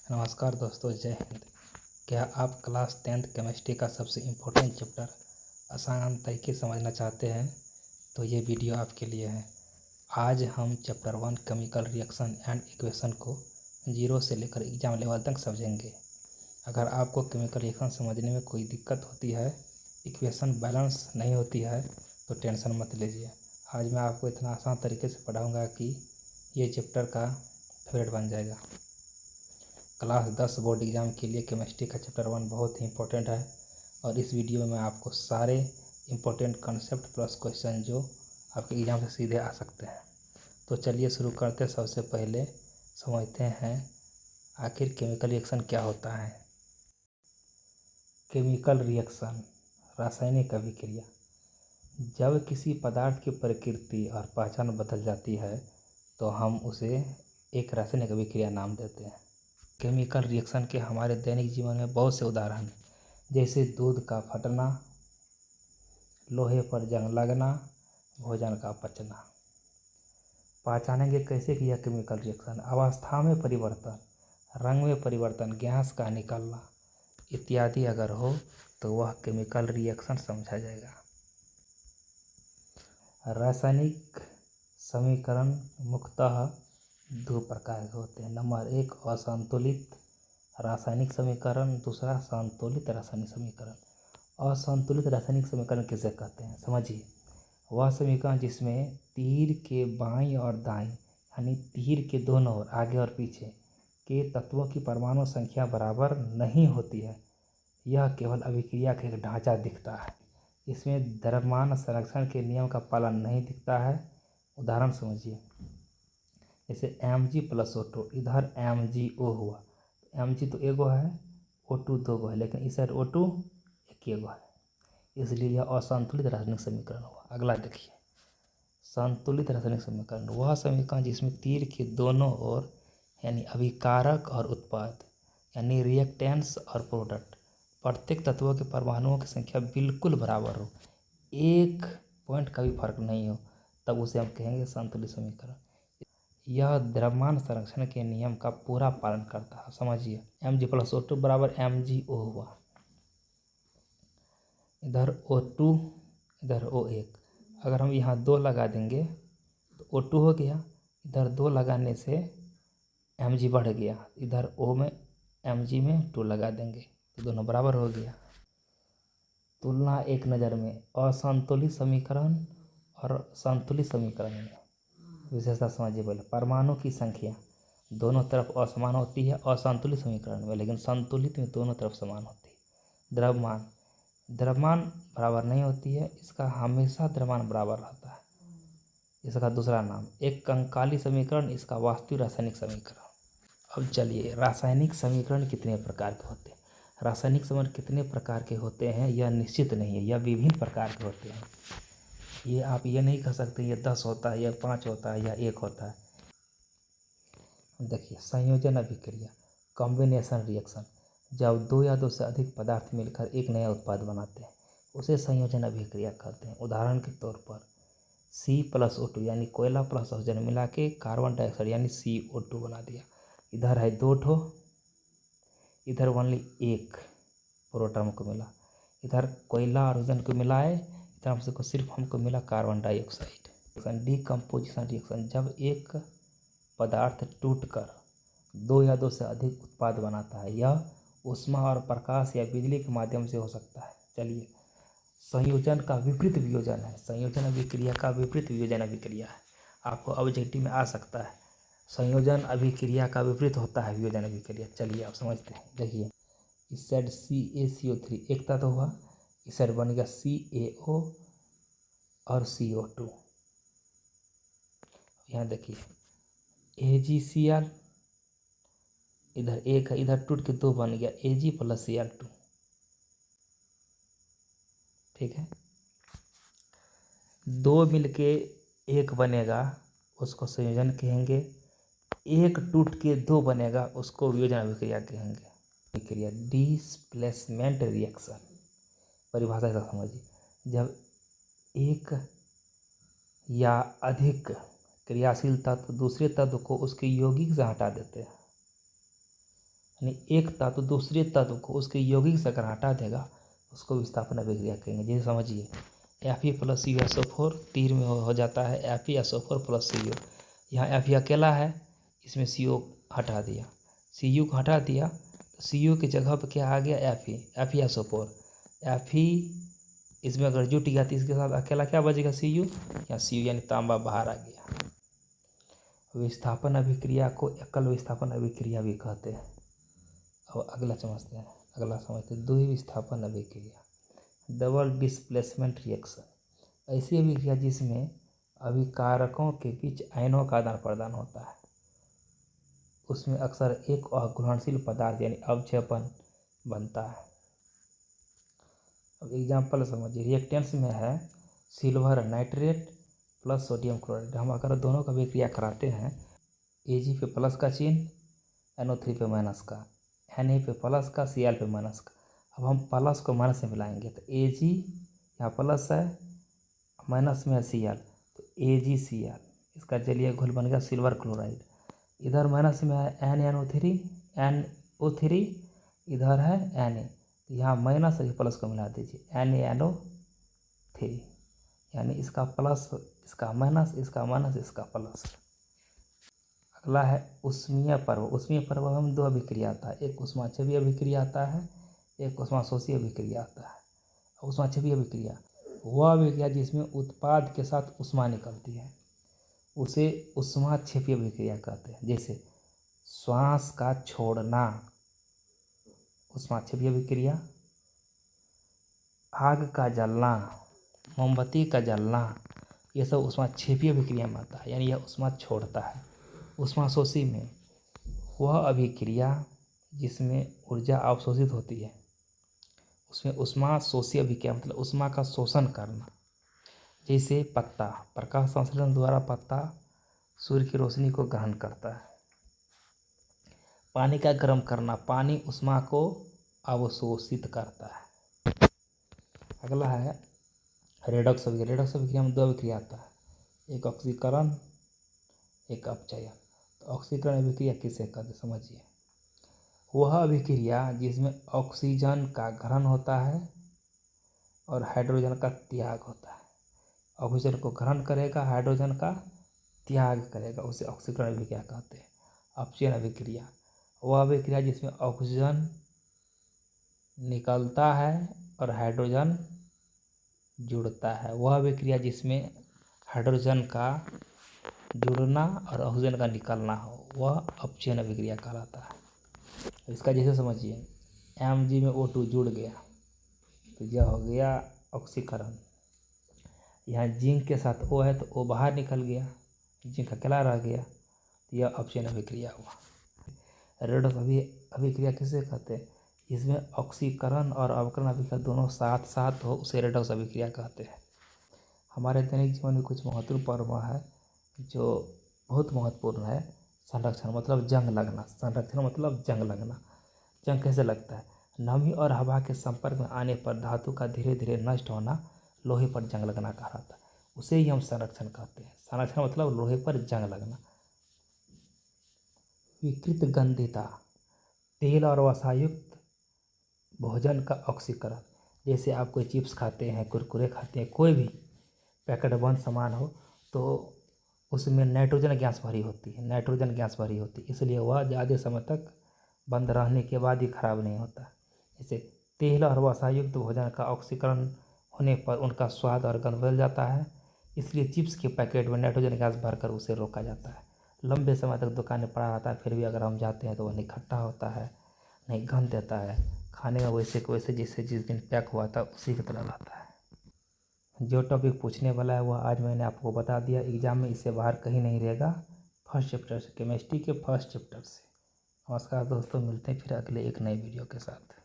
नमस्कार दोस्तों, जय हिंद। क्या आप क्लास 10th केमिस्ट्री का सबसे इम्पोर्टेंट चैप्टर आसान तरीके से समझना चाहते हैं? तो ये वीडियो आपके लिए है। आज हम chapter 1 chemical reaction and equation को 0 से लेकर एग्जाम लेवल तक समझेंगे। अगर आपको केमिकल रिएक्शन समझने में कोई दिक्कत होती है, इक्वेशन बैलेंस नहीं होती है, तो टेंशन मत लीजिए। आज मैं आपको इतना आसान तरीके से पढ़ाऊँगा कि ये चैप्टर का फेवरेट बन जाएगा। क्लास 10 बोर्ड एग्ज़ाम के लिए केमिस्ट्री का चैप्टर 1 बहुत ही इंपॉर्टेंट है और इस वीडियो में आपको सारे इम्पोर्टेंट कॉन्सेप्ट प्लस क्वेश्चन जो आपके एग्ज़ाम से सीधे आ सकते हैं। तो चलिए शुरू करते हैं। सबसे पहले समझते हैं आखिर केमिकल रिएक्शन क्या होता है। केमिकल रिएक्शन रासायनिक अभिक्रिया। जब किसी पदार्थ की प्रकृति और पहचान बदल जाती है तो हम उसे एक रासायनिक अभिक्रिया नाम देते हैं। केमिकल रिएक्शन के हमारे दैनिक जीवन में बहुत से उदाहरण हैं, जैसे दूध का फटना, लोहे पर जंग लगना, भोजन का पचना। पहचानेंगे कैसे कि यह केमिकल रिएक्शन? अवस्था में परिवर्तन, रंग में परिवर्तन, गैस का निकलना इत्यादि अगर हो तो वह केमिकल रिएक्शन समझा जाएगा। रासायनिक समीकरण मुख्यतः दो प्रकार के होते हैं। नंबर 1 असंतुलित रासायनिक समीकरण, दूसरा संतुलित रासायनिक समीकरण। असंतुलित रासायनिक समीकरण किसे कहते हैं? समझिए, वह समीकरण जिसमें तीर के बाईं और दाईं यानी तीर के दोनों ओर आगे और पीछे के तत्वों की परमाणु संख्या बराबर नहीं होती है। यह केवल अभिक्रिया का एक ढांचा दिखता है। इसमें द्रव्यमान संरक्षण के नियम का पालन नहीं दिखता है। उदाहरण समझिए, जैसे Mg+O2, इधर MgO हुआ, Mg तो एगो है, O2 दो गो है, लेकिन इस साइड O2 एक है, इसलिए यह असंतुलित रासायनिक समीकरण हुआ। अगला देखिए, संतुलित रासायनिक समीकरण वह समीकरण जिसमें तीर के दोनों ओर यानी अभिकारक और उत्पाद यानी रिएक्टेंट्स और प्रोडक्ट प्रत्येक तत्वों के परमाणुओं की संख्या बिल्कुल बराबर हो, एक पॉइंट का भी फर्क नहीं हो, तब उसे हम कहेंगे संतुलित समीकरण। यह द्रव्यमान संरक्षण के नियम का पूरा पालन करता है। समझिए, Mg+O2 बराबर MgO हुआ, इधर O2 इधर O1। अगर हम यहाँ 2 लगा देंगे तो O2 हो गया, इधर 2 लगाने से Mg बढ़ गया, इधर O में Mg में 2 लगा देंगे तो दोनों बराबर हो गया। तुलना एक नज़र में असंतुलित समीकरण और संतुलित समीकरण में विशेषता समझिए। पहले, परमाणु की संख्या दोनों तरफ असमान होती है असंतुलित समीकरण में, लेकिन संतुलित में दोनों तरफ समान होती है। द्रव्यमान बराबर नहीं होती है, इसका हमेशा द्रव्यमान बराबर रहता है। इसका दूसरा नाम एक कंकाली समीकरण, इसका वास्तविक रासायनिक समीकरण। अब चलिए, रासायनिक समीकरण कितने प्रकार के होते हैं? रासायनिक समीकरण कितने प्रकार के होते हैं यह निश्चित नहीं है, यह विभिन्न प्रकार के होते हैं। ये आप ये नहीं कह सकते ये 10 होता है या 5 होता है या 1 होता है। देखिए, संयोजन अभिक्रिया कॉम्बिनेशन रिएक्शन, जब 2 या 2 से अधिक पदार्थ मिलकर एक नया उत्पाद बनाते हैं उसे संयोजन अभिक्रिया कहते हैं। उदाहरण के तौर पर C+O2 यानी कोयला प्लस ऑक्सीजन मिला के कार्बन डाइऑक्साइड यानी CO2 बना दिया। इधर है 2 ठो, इधर ओनली एक प्रोटॉन हमको मिला, इधर कोयला और ऑक्सीजन को मिलाए, इधर हमको सिर्फ मिला कार्बन डाइऑक्साइड। डीकम्पोजिशन रिएक्शन, जब एक पदार्थ टूटकर 2 या 2 से अधिक उत्पाद बनाता है, यह ऊष्मा और प्रकाश या बिजली के माध्यम से हो सकता है। चलिए, संयोजन का विपरीत वियोजन है, संयोजन अभिक्रिया का विपरीत वियोजन अभिक्रिया है। आपको ऑब्जेक्टिव में आ सकता है, संयोजन अभिक्रिया का विपरीत होता है वियोजन अभिक्रिया। चलिए आप समझते हैं। देखिए, इस साइड CaCO3 एक तत्व हुआ, इस साइड बन गया CaO और CO2। यहाँ देखिए AgCl, इधर एक है, इधर टूट के 2 बन गया Ag+Cl2। ठीक है, 2 मिलके 1 बनेगा उसको संयोजन कहेंगे, एक टूट के 2 बनेगा उसको वियोजन अभिक्रिया कहेंगे। अभिक्रिया डिस्प्लेसमेंट रिएक्शन, परिभाषा से समझिए, जब एक या अधिक क्रियाशील तत्व दूसरे तत्व को उसके यौगिक से हटा देते हैं। यानी एक तत्व दूसरे तत्व को उसके यौगिक से अगर हटा देगा उसको विस्थापन अभिक्रिया कहेंगे। जैसे समझिए Fe प्लस CuSO4 तीर में हो जाता है FeSO4 प्लस Cu। यहाँ Fe अकेला है, इसमें CO हटा दिया, Cu को हटा दिया तो Cu की जगह पर क्या आ गया FeSO4। Fe इसमें अगर जुट गया तो इसके साथ अकेला क्या बचेगा Cu, यहाँ Cu यानी तांबा बाहर आ गया। विस्थापन अभिक्रिया को एकल विस्थापन अभिक्रिया भी कहते हैं। अब अगला समझते हैं द्वि विस्थापन अभिक्रिया, डबल डिस्प्लेसमेंट रिएक्शन। ऐसी अभिक्रिया जिसमें अभिकारकों के बीच आयनों का आदान प्रदान होता है, उसमें अक्सर एक अघुलनशील पदार्थ यानी अवक्षेपण बनता है। अब एग्जाम्पल समझिए, रिएक्टेंट्स में है silver nitrate plus sodium chloride. हम अगर दोनों का अभिक्रिया कराते हैं, Ag पे प्लस का चिन्ह, NO3 पे माइनस का, Na पे प्लस का, Cl पे माइनस का। अब हम प्लस को माइनस में मिलाएंगे तो Ag यहाँ प्लस है, माइनस में है Cl तो AgCl, इसका जलीय घोल बन गया सिल्वर क्लोराइड। इधर माइनस में है NaNO3, इधर है Na, तो यहाँ माइनस और प्लस को मिला दीजिए NaNO3, यानी इसका प्लस इसका माइनस, इसका माइनस इसका प्लस। अगला है उष्मीय पर्व। उष्मीय पर्व में दो अभिक्रिया आता है, एक ऊष्माक्षेपी अभिक्रिया आता है, एक ऊष्माशोषी अभिक्रिया आता है। ऊष्माक्षेपी अभिक्रिया वह अभिक्रिया जिसमें उत्पाद के साथ ऊष्मा निकलती है, उसे ऊष्माक्षेपी अभिक्रिया कहते हैं। जैसे श्वास का छोड़ना ऊष्माक्षेपी अभिक्रिया, आग का जलना, मोमबत्ती का जलना, ये सब ऊष्माक्षेपी अभिक्रिया में आता है, यानी यह ऊष्मा छोड़ता है। ऊष्माशोषी में वह अभिक्रिया जिसमें ऊर्जा अवशोषित होती है, उसमें ऊष्माशोषी अभिक्रिया मतलब ऊष्मा का शोषण करना। जैसे पत्ता, प्रकाश संश्लेषण द्वारा पत्ता सूर्य की रोशनी को ग्रहण करता है। पानी का गर्म करना, पानी ऊष्मा को अवशोषित करता है। अगला है रेडॉक्स अभिक्रिया। रेडॉक्स अभिक्रिया में दो अभिक्रिया आता है, एक ऑक्सीकरण एक अपचयन। तो ऑक्सीकरण अभिक्रिया किसे कहते समझिए, वह अभिक्रिया जिसमें ऑक्सीजन का ग्रहण होता है और हाइड्रोजन का त्याग होता है। ऑक्सीजन को ग्रहण करेगा, हाइड्रोजन का त्याग करेगा, उसे ऑक्सीकरण अभिक्रिया कहते हैं। अपचयन अभिक्रिया वह अभिक्रिया जिसमें ऑक्सीजन निकलता है और हाइड्रोजन जुड़ता है। वह अभिक्रिया जिसमें हाइड्रोजन का जुड़ना और ऑक्सीजन का निकलना हो, वह अपचयन अभिक्रिया कहलाता है। इसका जैसे समझिए Mg में O2 जुड़ गया तो यह हो गया ऑक्सीकरण। यहाँ जिंक के साथ O है तो O बाहर निकल गया, जिंक अकेला रह गया, तो यह अपचयन अभिक्रिया हुआ। रेडॉक्स अभिक्रिया किसे कहते हैं, इसमें ऑक्सीकरण और अवकरण अभिक्रिया दोनों साथ साथ हो, उसे रेडॉक्स अभिक्रिया कहते हैं। हमारे दैनिक जीवन में कुछ महत्वपूर्ण पर्व है जो बहुत महत्वपूर्ण है। संरक्षण मतलब जंग लगना, संरक्षण मतलब जंग लगना। जंग कैसे लगता है, नमी और हवा के संपर्क में आने पर धातु का धीरे धीरे नष्ट होना लोहे पर जंग लगना कहलाता है, उसे ही हम संरक्षण कहते हैं। संरक्षण मतलब लोहे पर जंग लगना। विकृत गंधिता, तेल और वसायुक्त भोजन का ऑक्सीकरण। जैसे आप कोई चिप्स खाते हैं, कुरकुरे खाते हैं, कोई भी पैकेट बंद सामान हो तो उसमें नाइट्रोजन गैस भरी होती है, इसलिए वह ज़्यादा समय तक बंद रहने के बाद ही खराब नहीं होता। जैसे तेल और वसायुक्त भोजन का ऑक्सीकरण होने पर उनका स्वाद और गंध बदल जाता है, इसलिए चिप्स के पैकेट में नाइट्रोजन गैस भरकर उसे रोका जाता है। लंबे समय तक दुकान में पड़ा रहता है, फिर भी अगर हम जाते हैं तो वह नहीं खट्टा होता है, नहीं गंध देता है, खाने में वैसे को वैसे जैसे जिस दिन पैक हुआ था उसी की तरह रहता है। जो टॉपिक पूछने वाला है वह आज मैंने आपको बता दिया, एग्जाम में इससे बाहर कहीं नहीं रहेगा। फर्स्ट चैप्टर से, केमिस्ट्री के फर्स्ट चैप्टर से। नमस्कार दोस्तों, मिलते हैं फिर अगले एक नए वीडियो के साथ।